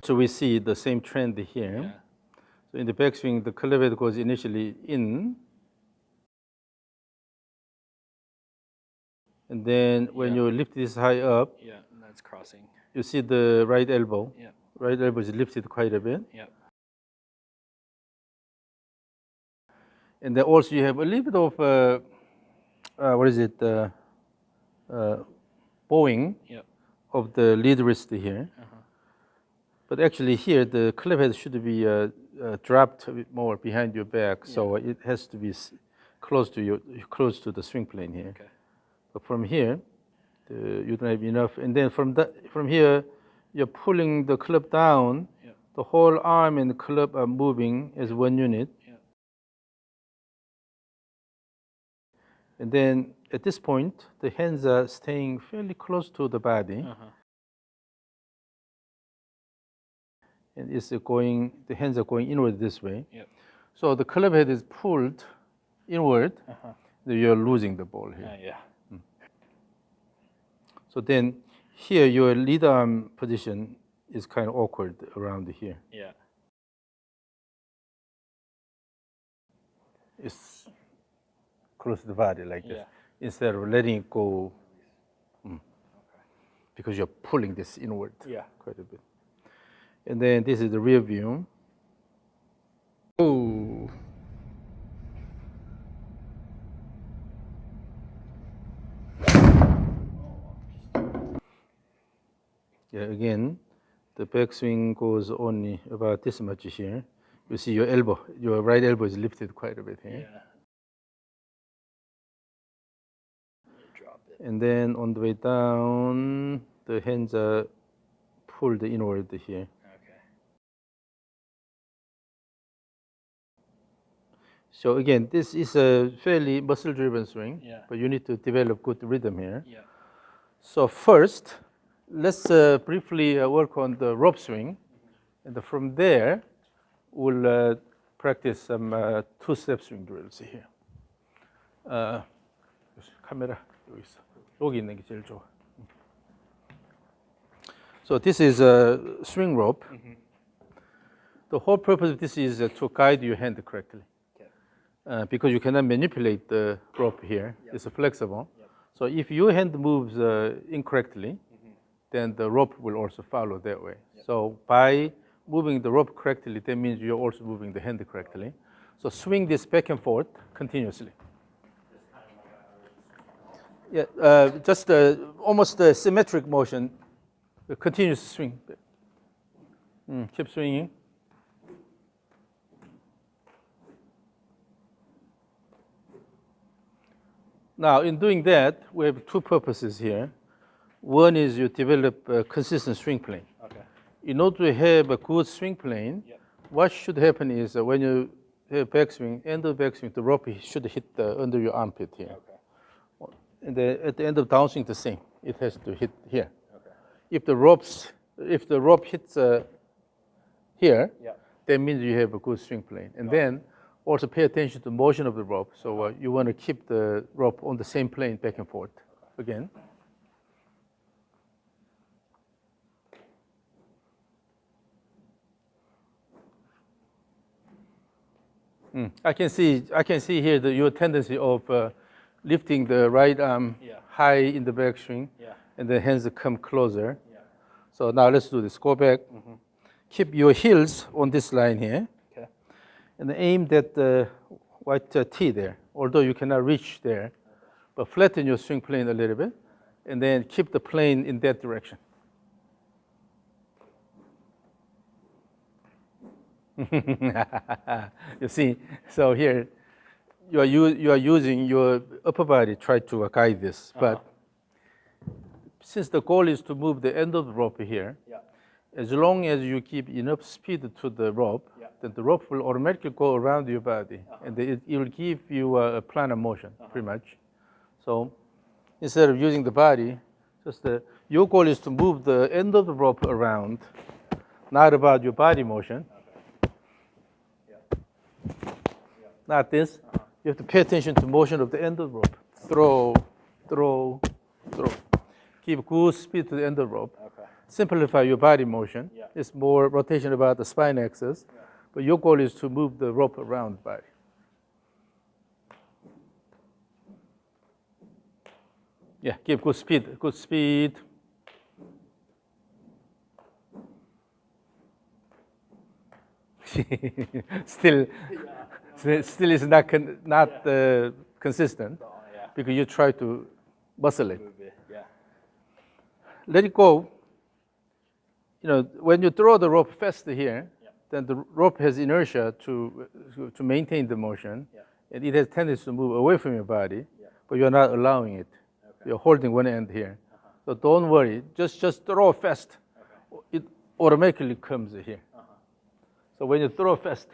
also we see the same trend here. Yeah. So in the backswing, the club head goes initially in, and then when you lift this high up, Yeah, and that's crossing. you see the right elbow. Yeah. Right elbow is lifted quite a bit. Yeah. And then also you have a little bit of, bowing of the lead wrist here. But actually here, the club head should be dropped a bit more behind your back, so it has to be close to the swing plane here. Okay. But from here, you don't have enough. And then from here, you're pulling the club down. Yeah. The whole arm and the club are moving as one unit. Yeah. And then at this point, the hands are staying fairly close to the body. And the hands are going inward this way. Yep. So the club head is pulled inward. You're losing the ball here. Yeah. So then here, your lead arm position is kind of awkward around here. Yeah. It's close to the body like this. Yeah. Instead of letting it go, because you're pulling this inward quite a bit. And then this is the rear view. Oh. Yeah, again, the backswing goes only about this much here. You see your right elbow is lifted quite a bit here. Yeah. Drop it. And then on the way down, the hands are pulled inward here. Okay. So again, this is a fairly muscle-driven swing, but you need to develop good rhythm here. Yeah. So first, let's briefly work on the rope swing, and from there, we'll practice some two-step swing drills here. 카메라 여기 있어. 여기 있는 게 제일 좋아. So this is a swing rope. The whole purpose of this is to guide your hand correctly. Because you cannot manipulate the rope here. It's flexible. So if your hand moves incorrectly, then the rope will also follow that way. So by moving the rope correctly, that means you're also moving the hand correctly. So swing this back and forth continuously. Yeah, just almost a symmetric motion, a continuous swing. Keep swinging. Now, in doing that, we have two purposes here. One is you develop a consistent swing plane. Okay. In order to have a good swing plane, what should happen is when you have backswing, end of backswing, the rope should hit under your armpit here. Okay. And at the end of downswing, the same. It has to hit here. Okay. If the rope hits here, that means you have a good swing plane. And then also pay attention to the motion of the rope. So you want to keep the rope on the same plane back and forth. Again. I can see here your tendency of lifting the right arm high in the backswing, and the hands come closer. So now let's do this. Go back. Keep your heels on this line here, and aim that white T there. Although you cannot reach there, but flatten your swing plane a little bit, and then keep the plane in that direction. You see, so here you are using your upper body try to guide this, but since the goal is to move the end of the rope here, as long as you give enough speed to the rope, then the rope will automatically go around your body, and it will give you a planar motion, pretty much. So instead of using the body, just your goal is to move the end of the rope around, not about your body motion. Not this. You have to pay attention to motion of the end of the rope. Throw, throw, throw. Keep good speed to the end of the rope. Okay. Simplify your body motion. Yeah. It's more rotation about the spine axis. Yeah. But your goal is to move the rope around the body. Yeah, give good speed, good speed. still, still is not consistent Oh, yeah. because you try to muscle it. Move it. Yeah. Let it go. You know, when you throw the rope faster here, Yeah. then the rope has inertia to maintain the motion, Yeah. and it has tendency to move away from your body, Yeah. but you're not allowing it. Okay. You're holding one end here. So don't worry, just throw fast. Okay. It automatically comes here. So when you throw fast,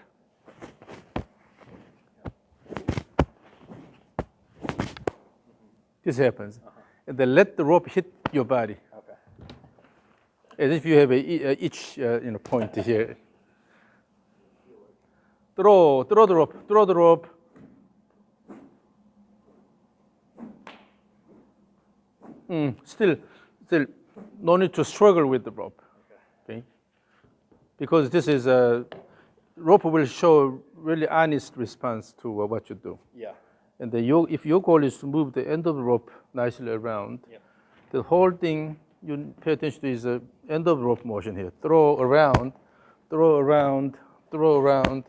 this happens. And then let the rope hit your body. Okay. As if you have each point here. Throw the rope, throw the rope. Still, no need to struggle with the rope. Okay? Because this is rope will show really honest response to what you do. Yeah. And if your goal is to move the end of the rope nicely around, Yep. the whole thing you pay attention to is the end of the rope motion here. Throw around, throw around, throw around.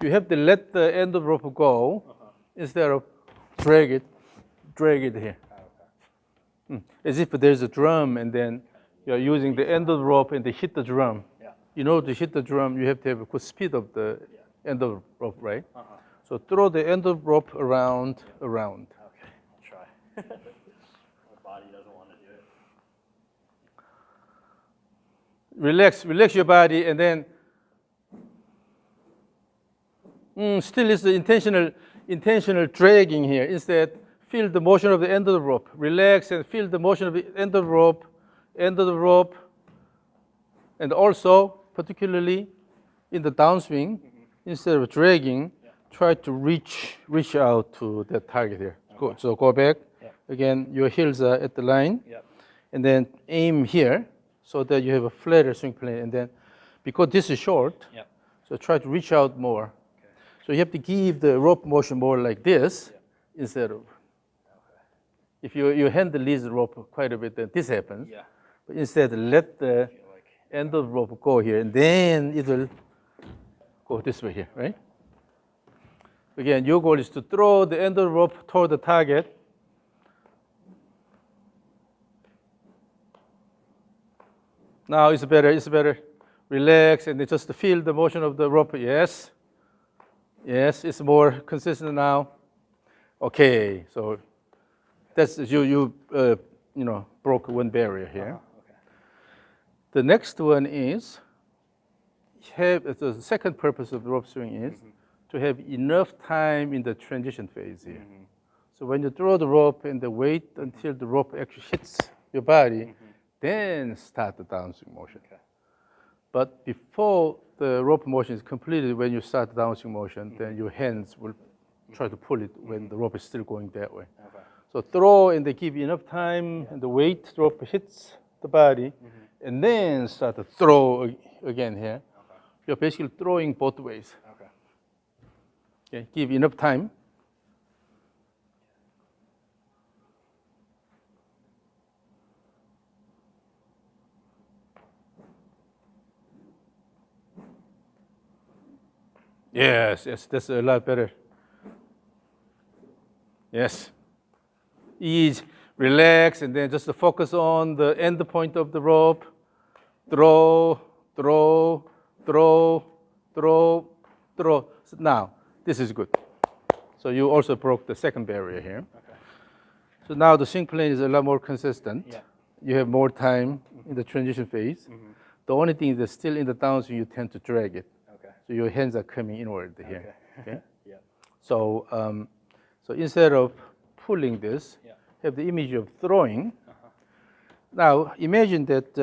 You have to let the end of the rope go instead of drag it here. Okay. As if there's a drum and then you're using the end of the rope and they hit the drum. Yeah. In order to hit the drum, you have to have a good speed of the end of the rope, right? Uh-huh. So throw the end of the rope around. Okay. I'll try. My body doesn't want to do it. Relax your body, and then still is the intentional dragging here. Instead, feel the motion of the end of the rope. Relax and feel the motion of the end of the rope, and also, particularly in the downswing, instead of dragging, try to reach out to that target here. Okay. So go back. Yep. Again, your heels are at the line. Yep. And then aim here so that you have a flatter swing plane. And then, because this is short, Yep. so try to reach out more. Okay. So you have to give the rope motion more like this instead of. If you hand release the rope quite a bit, then this happens. Yeah. But instead, let the Feel like. end of the rope go here, and then it will go this way here, right? Again, your goal is to throw the end of the rope toward the target. Now it's better. Relax and then just feel the motion of the rope. Yes, it's more consistent now. Okay, so that's you broke one barrier here. Okay. The next one is the second purpose of the rope swing is to have enough time in the transition phase here. So when you throw the rope and wait until the rope actually hits your body, then start the downswing motion. Okay. But before the rope motion is completed, when you start the downswing motion, then your hands will try to pull it when the rope is still going that way. Okay. So throw and they give you enough time and the weight, the rope hits the body, and then start to throw again here. Okay. You're basically throwing both ways. Okay. Okay, give enough time. Yes, that's a lot better. Yes. Ease, relax, and then just focus on the end point of the rope. Throw. So now, this is good. So you also broke the second barrier here. Okay. So now the swing plane is a lot more consistent. Yeah. You have more time in the transition phase. The only thing is that still in the downswing, you tend to drag it. Okay. So your hands are coming inward here. Okay. Yeah. So instead of pulling this, have the image of throwing. Now imagine that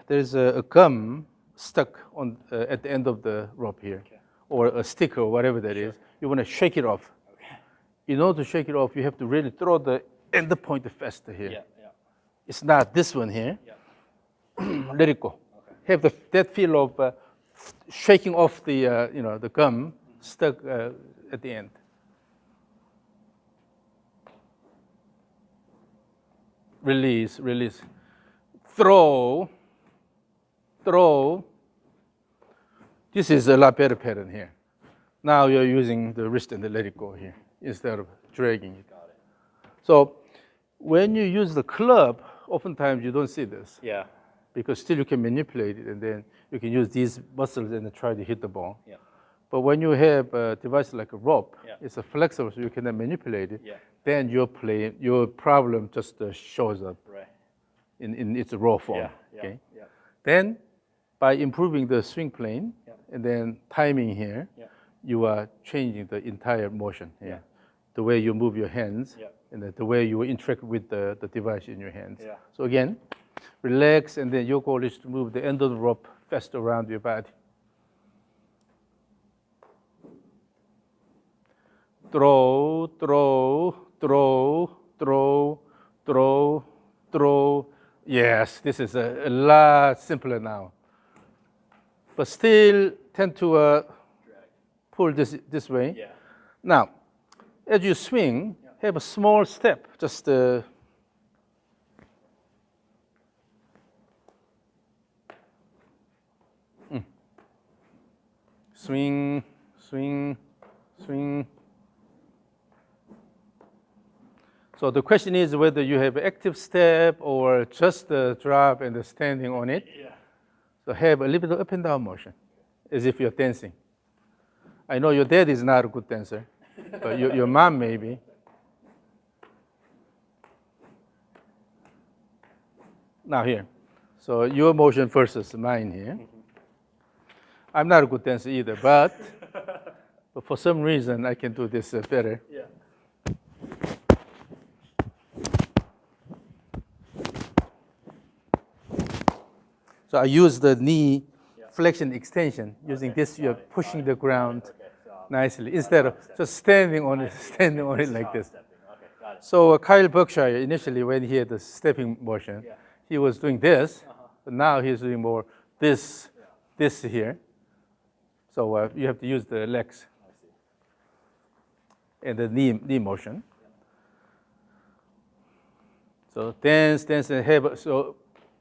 there's a gum stuck on at the end of the rope here, or a stick or whatever that is. You want to shake it off. Okay. In order to shake it off, you have to really throw the end point faster here. Yeah. it's not this one here. Yeah. Let it go. Okay. Have that feel of shaking off the the gum stuck at the end. Release, release. Throw. This is a lot better pattern here. Now you're using the wrist and let it go here instead of dragging it. Got it. So when you use the club, oftentimes you don't see this Yeah. because still you can manipulate it and then you can use these muscles and try to hit the ball. Yeah. But when you have a device like a rope, Yeah. it's a flexible so you can manipulate it, Yeah. then your problem just shows up Right. in its raw form. Yeah. Yeah. Okay? Yeah. Then by improving the swing plane Yeah. and then timing here, Yeah. you are changing the entire motion here. Yeah. The way you move your hands Yeah. and the way you interact with the device in your hands. Yeah. So again, relax and then your goal is to move the end of the rope fast around your body. Throw, throw, throw, throw, throw, throw. Yes, this is a lot simpler now. But still tend to pull this way. Yeah. Now, as you swing, have a small step. Just swing, swing, swing. So the question is whether you have active step or just the drop and the standing on it. Yeah. So have a little bit of up and down motion, as if you're dancing. I know your dad is not a good dancer, but your mom maybe. Now here, so your motion versus mine here. I'm not a good dancer either, but for some reason I can do this better. Yeah. So I use the knee flexion extension. Using this, you're got it, pushing got the it. ground Okay. So nicely instead of just standing on it, standing on it this is like how I'm this. stepping. Okay. Got it. So Kyle Berkshire, initially when he had the stepping motion, Yeah. he was doing this, but now he's doing more this, this here. So you have to use the legs I see. and the knee motion. So dance, dance, and have, so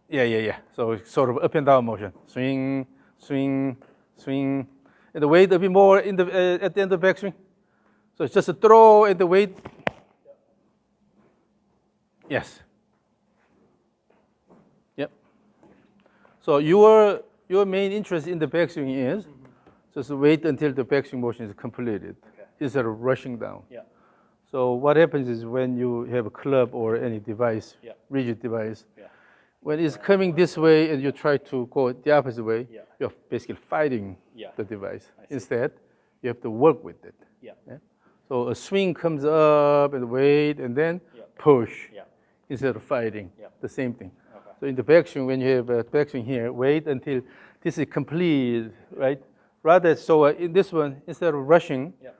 yeah. So it's sort of up and down motion. Swing, swing, swing. And the weight a bit more in the at the end of the backswing. So it's just a throw and the weight. Yes. Yep. So your main interest in the backswing is just wait until the backswing motion is completed instead of rushing down. Yeah. So what happens is when you have a club or any device, Yeah. rigid device, Yeah. when it's coming this way and you try to go the opposite way, Yeah. you're basically fighting Yeah. the device. I see. Instead, you have to work with it. Yeah. So a swing comes up and wait and then Yeah. push Yeah. instead of fighting. Yeah. The same thing. Okay. So in the backswing, when you have a backswing here, wait until this is complete, right? Rather, so in this one, instead of rushing, Yeah.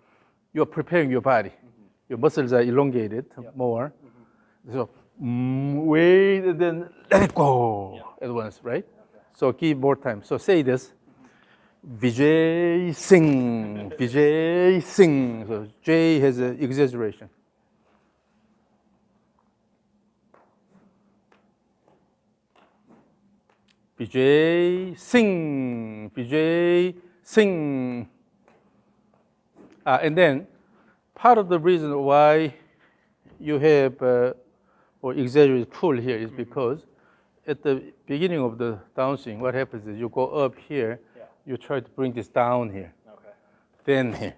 you're preparing your body. Your muscles are elongated more. So wait and then let it go at once, right? So give more time. So say this. Vijay Singh, Vijay Singh. So J has an exaggeration. Vijay Singh, Vijay Singh. And then part of the reason why you have or exaggerated pull here is because at the beginning of the downswing, what happens is you go up here, you try to bring this down here, Okay. then here.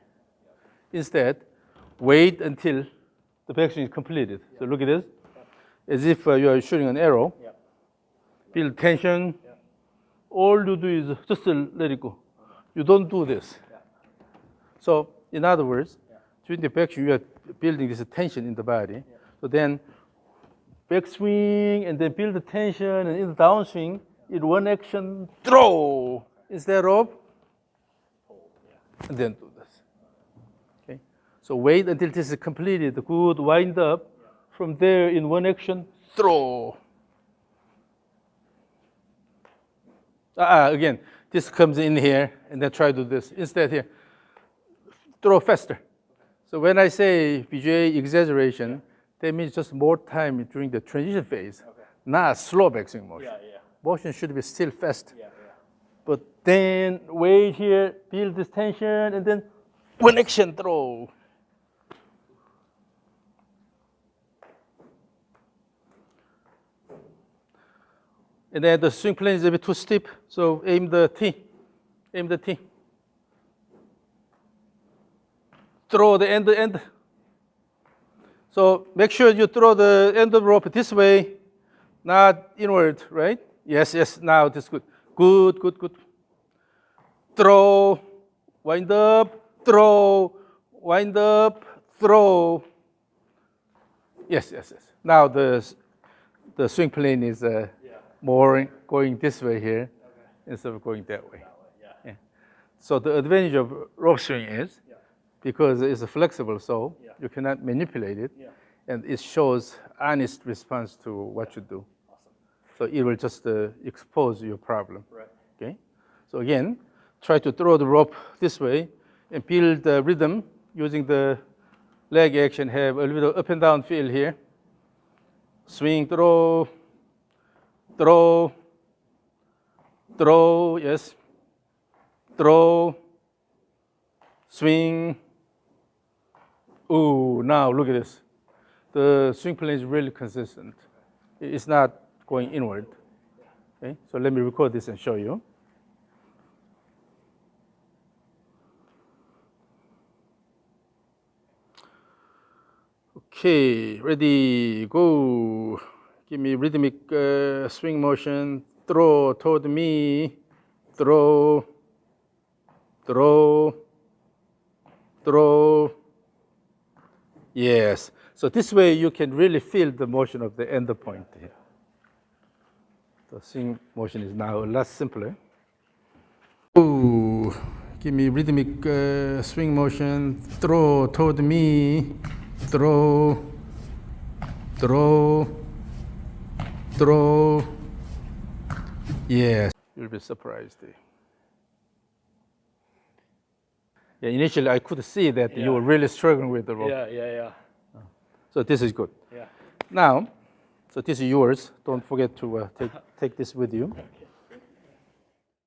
Instead, wait until the backswing is completed. So look at this, as if you are shooting an arrow. Yeah. Build tension. All you do is just let it go. You don't do this. So in other words, during the backswing, you are building this tension in the body. So then backswing and then build the tension, and in the downswing, in one action, throw instead of and then do this. Okay. So wait until this is completed. Good wind up. From there, in one action, throw. Again, this comes in here, and then try to do this. Instead here, throw faster. So when I say VGA exaggeration, that means just more time during the transition phase, not slow backswing motion. Motion should be still fast. But then wait here, build this tension, and then one action throw. And then the swing plane is a bit too steep, so aim the T. Aim the T. Throw the end. So make sure you throw the end of the rope this way, not inward, right? Yes, now this is good. Good. Throw, wind up, throw, wind up, throw. Yes. Now the swing plane is more going this way here instead of going that way. Yeah. So the advantage of rope swing is because it's flexible, so you cannot manipulate it, and it shows honest response to what you do. So it will just expose your problem. Okay. So again, try to throw the rope this way and build the rhythm using the leg action. Have a little up and down feel here. Swing, throw, yes. Throw, swing. Ooh, now look at this. The swing plane is really consistent. It's not going inward. Okay, so let me record this and show you. Okay, ready, go. Give me rhythmic swing motion. Throw toward me. Throw. Yes. So this way you can really feel the motion of the end point here. The swing motion is now a lot simpler. Ooh, give me rhythmic swing motion. Throw toward me. Throw. Yes. You'll be surprised. Yeah, initially I could see that you were really struggling with the rope. Yeah. So this is good. Yeah. Now, so this is yours. Don't forget to take this with you.